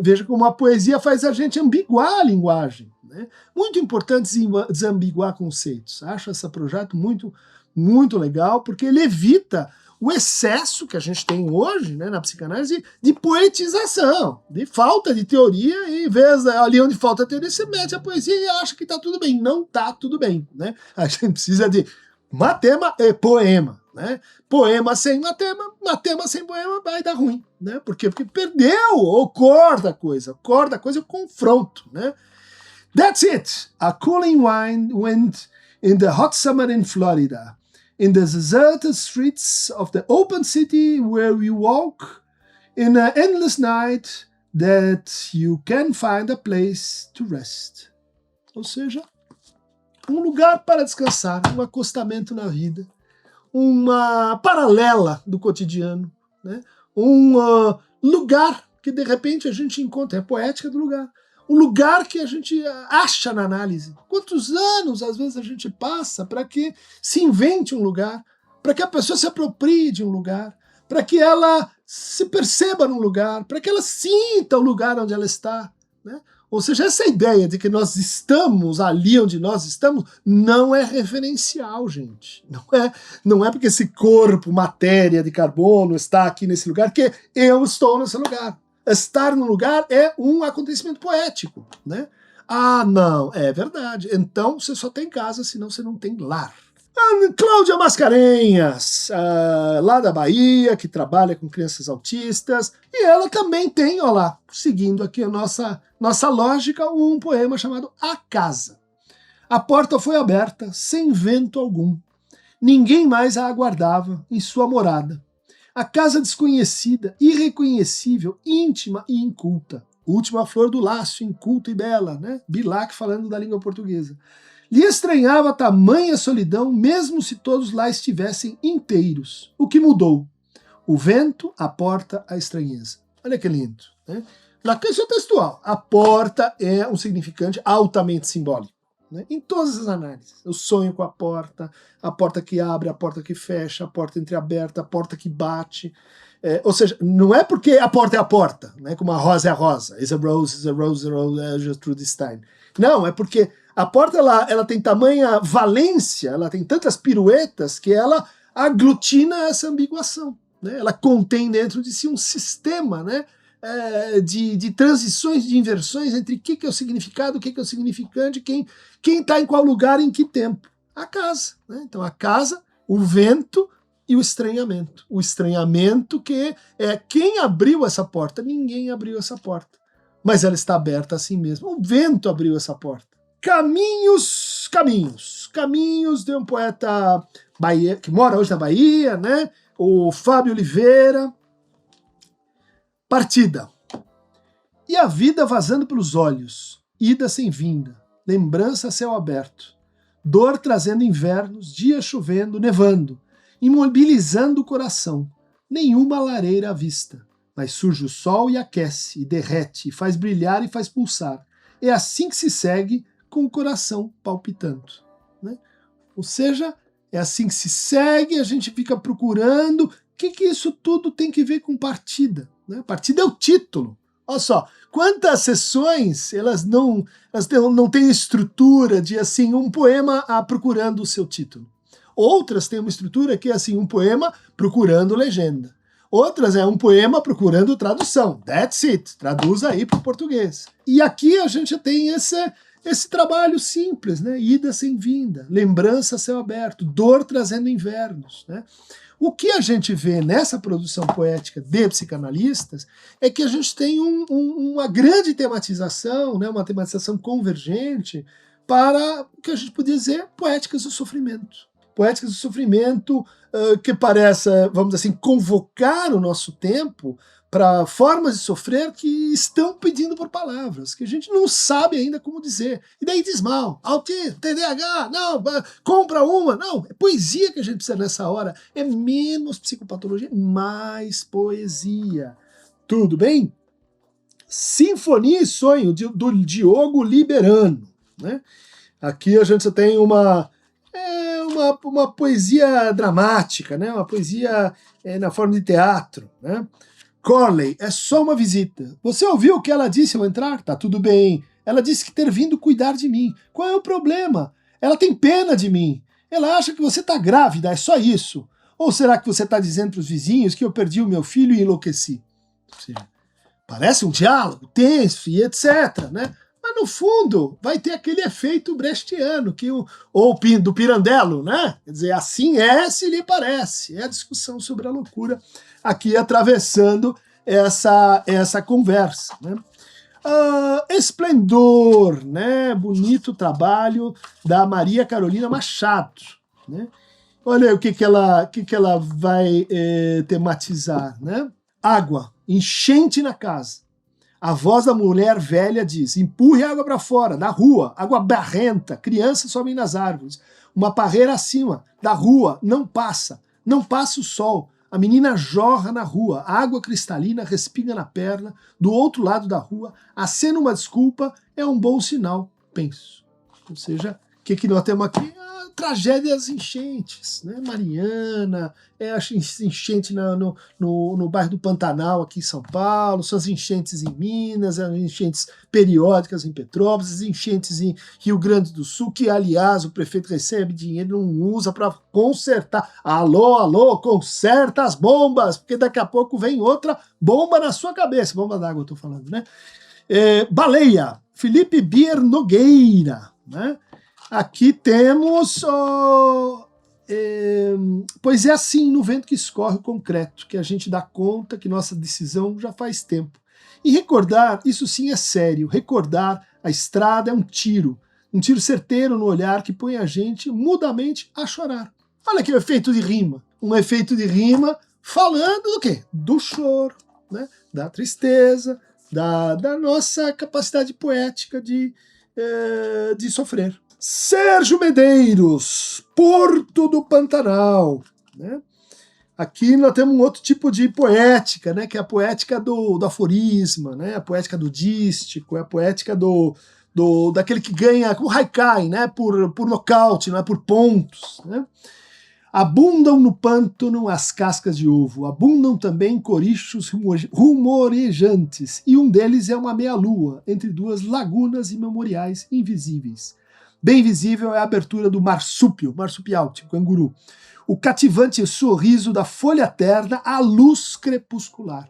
Veja como a poesia faz a gente ambiguar a linguagem, né? Muito importante desambiguar conceitos. Acho esse projeto muito, muito legal, porque ele evita o excesso que a gente tem hoje, né, na psicanálise de poetização, de falta de teoria, e em vez ali onde falta teoria, você mete a poesia e acha que está tudo bem. Não está tudo bem, né? A gente precisa de matema e poema, né? Poema sem matema sem poema vai dar ruim, né? Por quê? Porque perdeu o core da coisa. O core da coisa é o confronto, né? That's it. A cooling wind in the hot summer in Florida. In the deserted streets of the open city where we walk, in an endless night that you can find a place to rest. Ou seja, um lugar para descansar, um acostamento na vida, uma paralela do cotidiano, né? Um lugar que de repente a gente encontra, é a poética do lugar, um lugar que a gente acha na análise. Quantos anos, às vezes, a gente passa para que se invente um lugar, para que a pessoa se aproprie de um lugar, para que ela se perceba num lugar, para que ela sinta o lugar onde ela está, né? Ou seja, essa ideia de que nós estamos ali onde nós estamos não é referencial, gente. Não é porque esse corpo, matéria de carbono, está aqui nesse lugar que eu estou nesse lugar. Estar no lugar é um acontecimento poético, né? Ah, não, é verdade. Então você só tem casa, senão você não tem lar. Cláudia Mascarenhas, lá da Bahia, que trabalha com crianças autistas, e ela também tem, ó lá, seguindo aqui a nossa lógica, um poema chamado A Casa. A porta foi aberta, sem vento algum. Ninguém mais a aguardava em sua morada. A casa desconhecida, irreconhecível, íntima e inculta. Última flor do laço, inculta e bela, né? Bilac falando da língua portuguesa. Lhe estranhava tamanha solidão, mesmo se todos lá estivessem inteiros. O que mudou? O vento, a porta, a estranheza. Olha que lindo, né? Na questão textual, a porta é um significante altamente simbólico, né? Em todas as análises. Eu sonho com a porta que abre, a porta que fecha, a porta entreaberta, a porta que bate. Ou seja, não é porque a porta é a porta, né? Como a rosa é a rosa. Is a rose, Gertrude Stein. Não, é porque a porta ela tem tamanha valência, ela tem tantas piruetas que ela aglutina essa ambiguação, né? Ela contém dentro de si um sistema, né? De transições, de inversões entre o que é o significado, o que é o significante, quem está em qual lugar, em que tempo. A casa, né? Então a casa, o vento e o estranhamento. O estranhamento que é quem abriu essa porta? Ninguém abriu essa porta. Mas ela está aberta assim mesmo. O vento abriu essa porta. Caminhos de um poeta que mora hoje na Bahia, né? O Fábio Oliveira. Partida. E a vida vazando pelos olhos, ida sem vinda, lembrança a céu aberto, dor trazendo invernos, dia chovendo, nevando, imobilizando o coração, nenhuma lareira à vista, mas surge o sol e aquece, e derrete, e faz brilhar e faz pulsar. É assim que se segue com o coração palpitando, né? Ou seja, é assim que se segue, a gente fica procurando o que isso tudo tem que ver com partida. Né? Partida é o título. Olha só, quantas sessões elas não têm estrutura de assim um poema procurando o seu título. Outras têm uma estrutura que é assim um poema procurando legenda. Outras é um poema procurando tradução. That's it. Traduz aí para o português. E aqui a gente tem esse trabalho simples, né? Ida sem vinda, lembrança a céu aberto, dor trazendo invernos, né? O que a gente vê nessa produção poética de psicanalistas é que a gente tem uma grande tematização, né, uma tematização convergente para o que a gente poderia dizer poéticas do sofrimento. Poéticas do sofrimento que parece, vamos dizer assim, convocar o nosso tempo para formas de sofrer que estão pedindo por palavras, que a gente não sabe ainda como dizer. E daí diz mal, autismo, TDAH, não, compra uma. Não, é poesia que a gente precisa nessa hora. É menos psicopatologia, mais poesia. Tudo bem? Sinfonia e Sonho, do Diogo Liberano. Né? Aqui a gente tem uma poesia dramática, né? Uma poesia na forma de teatro, né? Corley, é só uma visita. Você ouviu o que ela disse ao entrar? Tá tudo bem. Ela disse que ter vindo cuidar de mim. Qual é o problema? Ela tem pena de mim. Ela acha que você tá grávida, é só isso. Ou será que você tá dizendo para os vizinhos que eu perdi o meu filho e enlouqueci? Ou seja, parece um diálogo tenso e etc, né? Mas no fundo vai ter aquele efeito brechtiano, ou do Pirandello, né? Quer dizer, assim é se lhe parece. É a discussão sobre a loucura aqui atravessando essa conversa, né? Esplendor, né? Bonito trabalho da Maria Carolina Machado, né? Olha aí o que ela vai tematizar, né? Água, enchente na casa. A voz da mulher velha diz: empurre a água para fora, da rua, água barrenta, crianças sobem nas árvores. Uma parreira acima, da rua, não passa o sol. A menina jorra na rua, a água cristalina respinga na perna, do outro lado da rua, acena uma desculpa, é um bom sinal, penso. Ou seja, o que nós temos aqui? Tragédias enchentes, né? Mariana, as enchentes no bairro do Pantanal, aqui em São Paulo, são as enchentes em Minas, as enchentes periódicas em Petrópolis, as enchentes em Rio Grande do Sul, que, aliás, o prefeito recebe dinheiro e não usa para consertar. Alô, conserta as bombas, porque daqui a pouco vem outra bomba na sua cabeça. Bomba d'água, eu estou falando, né? Baleia, Felipe Bier Nogueira, né? Aqui temos pois é assim no vento que escorre o concreto, que a gente dá conta que nossa decisão já faz tempo. E recordar, isso sim é sério, recordar a estrada é um tiro certeiro no olhar que põe a gente mudamente a chorar. Olha que efeito de rima, um efeito de rima falando do quê? Do choro, né? Da tristeza, da nossa capacidade poética de sofrer. Sérgio Medeiros, Porto do Pantanal, né? Aqui nós temos um outro tipo de poética, né, que é a poética do aforisma, né, a poética do dístico, é a poética daquele que ganha o haikai, né, por nocaute, não é por pontos. Né. Abundam no pântano as cascas de ovo, abundam também corichos rumorejantes, e um deles é uma meia-lua, entre duas lagunas e memoriais invisíveis. Bem visível é a abertura do marsupial, tipo canguru, o cativante sorriso da folha terna à luz crepuscular.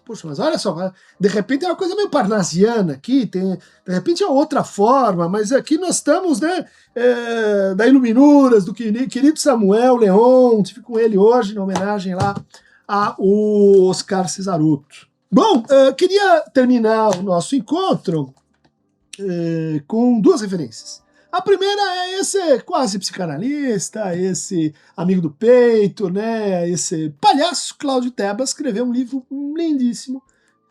Poxa, mas olha só, de repente é uma coisa meio parnasiana aqui, de repente é outra forma, mas aqui nós estamos, né, da Iluminuras, do querido Samuel Leon, estive com ele hoje, na homenagem lá ao Oscar Cesaroto. Bom, queria terminar o nosso encontro com duas referências. A primeira é esse quase psicanalista, esse amigo do peito, né? Esse palhaço Cláudio Tebas escreveu um livro lindíssimo.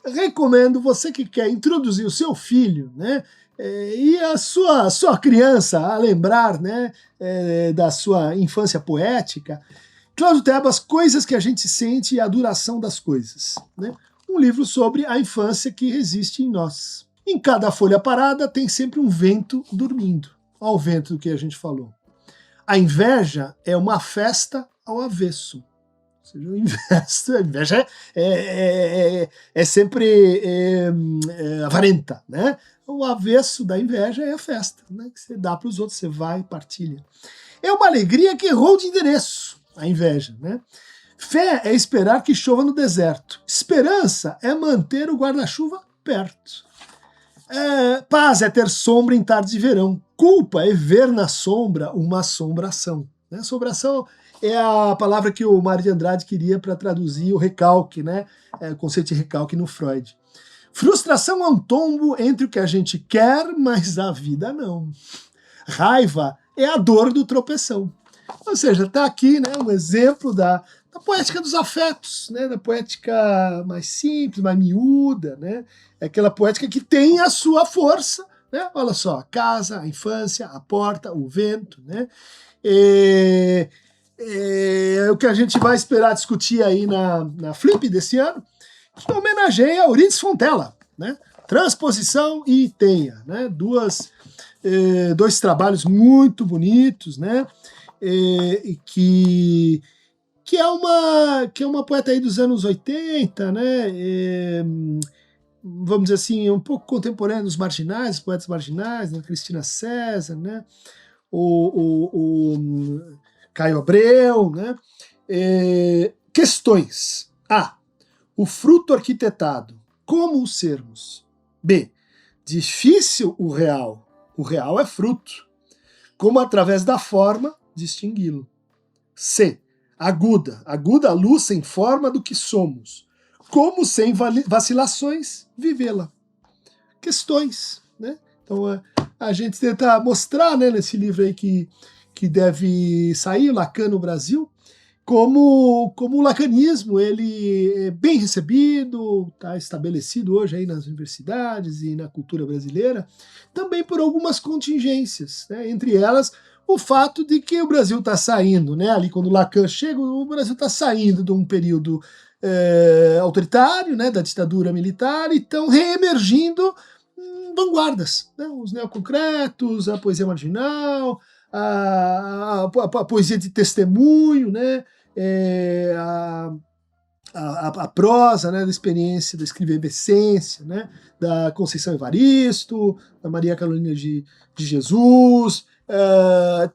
Recomendo você que quer introduzir o seu filho, né? E a sua criança a lembrar, né? Da sua infância poética. Cláudio Tebas, Coisas que a gente sente e a duração das coisas, né? Um livro sobre a infância que resiste em nós. Em cada folha parada tem sempre um vento dormindo. Ao vento do que a gente falou. A inveja é uma festa ao avesso. Ou seja, a inveja é sempre avarenta, né? O avesso da inveja é a festa, né? Que você dá para os outros, você vai e partilha. É uma alegria que errou de endereço, a inveja, né? Fé é esperar que chova no deserto. Esperança é manter o guarda-chuva perto. Paz é ter sombra em tarde de verão. Culpa é ver na sombra uma assombração. Né? Assombração é a palavra que o Mário de Andrade queria para traduzir o recalque, né? O conceito de recalque no Freud. Frustração é um tombo entre o que a gente quer, mas a vida não. Raiva é a dor do tropeção. Ou seja, está aqui, né, um exemplo da poética dos afetos, né, da poética mais simples, mais miúda, né, é aquela poética que tem a sua força, né, olha só, a casa, a infância, a porta, o vento, né, o que a gente vai esperar discutir aí na Flip desse ano, que homenageia Euridice Fontella, né, Transposição e Teia, né, dois trabalhos muito bonitos, né, que é uma poeta aí dos anos 80, né? Vamos dizer assim, um pouco contemporânea dos marginais, poetas marginais, né? Cristina César, né? O Caio Abreu, né? Questões. A. O fruto arquitetado. Como o sermos? B. Difícil o real. O real é fruto. Como através da forma distingui-lo. C. Aguda a luz sem forma do que somos. Como sem vacilações vivê-la. Questões, né? Então a gente tenta mostrar, né, nesse livro aí que deve sair, Lacan no Brasil, como o lacanismo ele é bem recebido, está estabelecido hoje aí nas universidades e na cultura brasileira, também por algumas contingências, né? Entre elas o fato de que o Brasil está saindo, né? Ali quando Lacan chega, o Brasil está saindo de um período autoritário, né? Da ditadura militar, e estão reemergindo vanguardas, né? Os neoconcretos, a poesia marginal, a poesia de testemunho, né? A prosa, né, da experiência da escrevivescência, né, da Conceição Evaristo, da Maria Carolina de Jesus,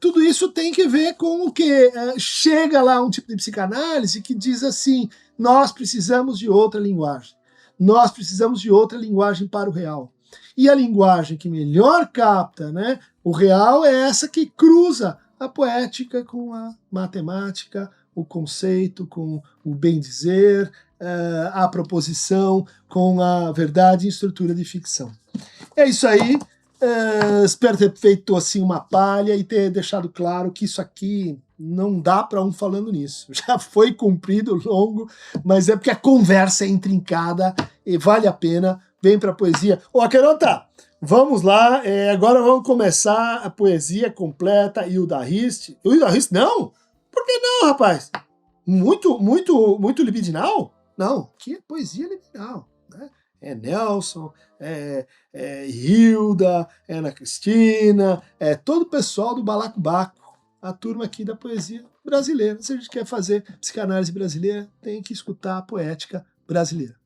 tudo isso tem que ver com o que chega lá um tipo de psicanálise que diz assim, nós precisamos de outra linguagem, nós precisamos de outra linguagem para o real. E a linguagem que melhor capta, né, o real é essa que cruza a poética com a matemática, o conceito com o bem-dizer, a proposição com a verdade em estrutura de ficção. É isso aí. Espero ter feito assim uma palha e ter deixado claro que isso aqui não dá para um falando nisso. Já foi comprido, longo, mas é porque a conversa é intrincada e vale a pena. Vem para a poesia. Ô, Aquerota, vamos lá. Agora vamos começar a poesia completa. Hilda Hist. Hilda Hist, não? Por que não, rapaz? Muito libidinal? Não, que é poesia libidinal, né? É Nelson, Hilda, Ana Cristina, todo o pessoal do Balacobaco, a turma aqui da poesia brasileira. Se a gente quer fazer psicanálise brasileira, tem que escutar a poética brasileira.